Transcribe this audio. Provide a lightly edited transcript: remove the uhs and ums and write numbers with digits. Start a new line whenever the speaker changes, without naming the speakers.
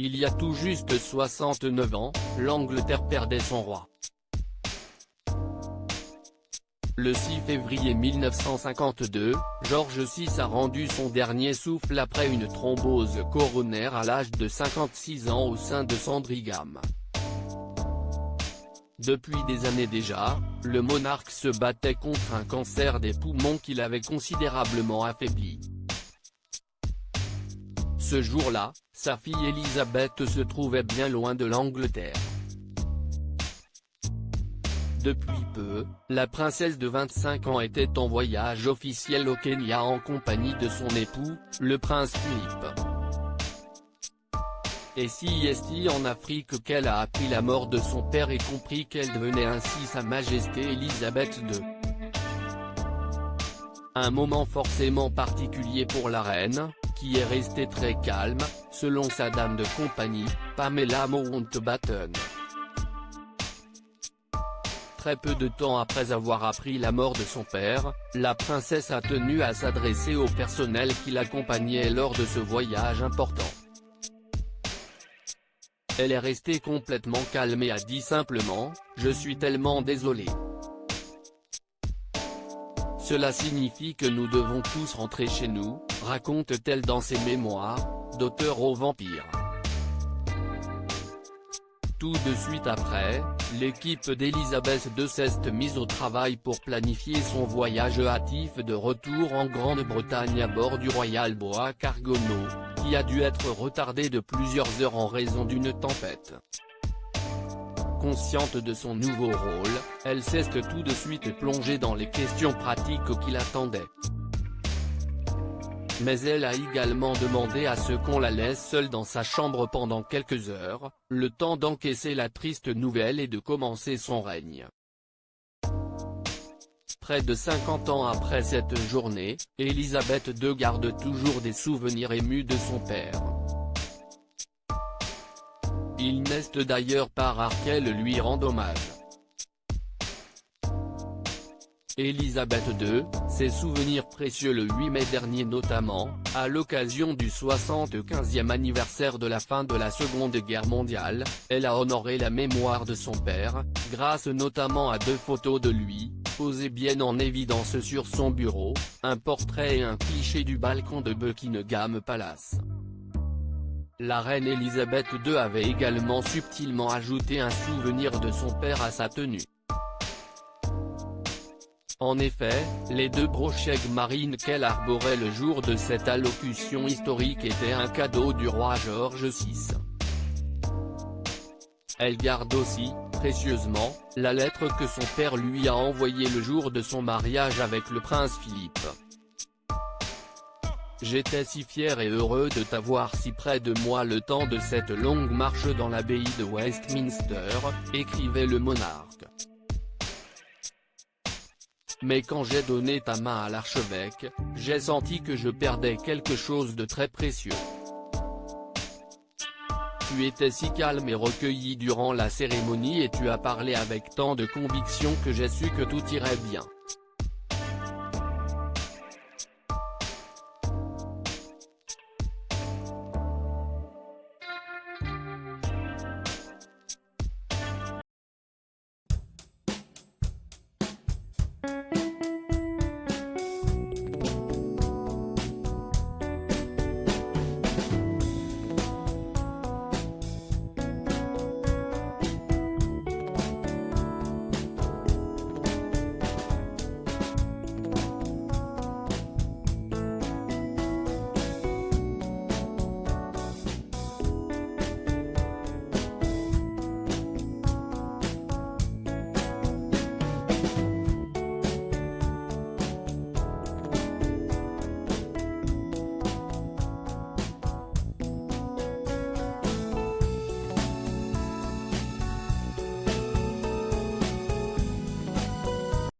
Il y a tout juste 69 ans, l'Angleterre perdait son roi. Le 6 février 1952, George VI a rendu son dernier souffle après une thrombose coronaire à l'âge de 56 ans au sein de Sandringham. Depuis des années déjà, le monarque se battait contre un cancer des poumons qui l'avait considérablement affaibli. Ce jour-là, sa fille Elisabeth se trouvait bien loin de l'Angleterre. Depuis peu, la princesse de 25 ans était en voyage officiel au Kenya en compagnie de son époux, le prince Philippe. Et si est en Afrique qu'elle a appris la mort de son père et compris qu'elle devenait ainsi Sa Majesté Elisabeth II. Un moment forcément particulier pour la reine, qui est restée très calme, selon sa dame de compagnie, Pamela Mountbatten. Très peu de temps après avoir appris la mort de son père, la princesse a tenu à s'adresser au personnel qui l'accompagnait lors de ce voyage important. Elle est restée complètement calme et a dit simplement « Je suis tellement désolée. Cela signifie que nous devons tous rentrer chez nous », raconte-t-elle dans ses mémoires, d'auteur au vampire. Tout de suite après, l'équipe d'Elisabeth II s'est mise au travail pour planifier son voyage hâtif de retour en Grande-Bretagne à bord du Royal Boak Argonaut, qui a dû être retardé de plusieurs heures en raison d'une tempête. Consciente de son nouveau rôle, elle s'est tout de suite plongée dans les questions pratiques qui l'attendaient. Mais elle a également demandé à ce qu'on la laisse seule dans sa chambre pendant quelques heures, le temps d'encaisser la triste nouvelle et de commencer son règne. Près de 50 ans après cette journée, Elisabeth II garde toujours des souvenirs émus de son père. Il n'est d'ailleurs pas rare qu'elle lui rende hommage. Elisabeth II, ses souvenirs précieux le 8 mai dernier notamment, à l'occasion du 75e anniversaire de la fin de la Seconde Guerre mondiale, elle a honoré la mémoire de son père, grâce notamment à 2 photos de lui, posées bien en évidence sur son bureau, un portrait et un cliché du balcon de Buckingham Palace. La reine Elisabeth II avait également subtilement ajouté un souvenir de son père à sa tenue. En effet, les 2 brochettes marines qu'elle arborait le jour de cette allocution historique étaient un cadeau du roi George VI. Elle garde aussi, précieusement, la lettre que son père lui a envoyée le jour de son mariage avec le prince Philippe. « J'étais si fier et heureux de t'avoir si près de moi le temps de cette longue marche dans l'abbaye de Westminster », écrivait le monarque. Mais quand j'ai donné ta main à l'archevêque, j'ai senti que je perdais quelque chose de très précieux. Tu étais si calme et recueilli durant la cérémonie et tu as parlé avec tant de conviction que j'ai su que tout irait bien.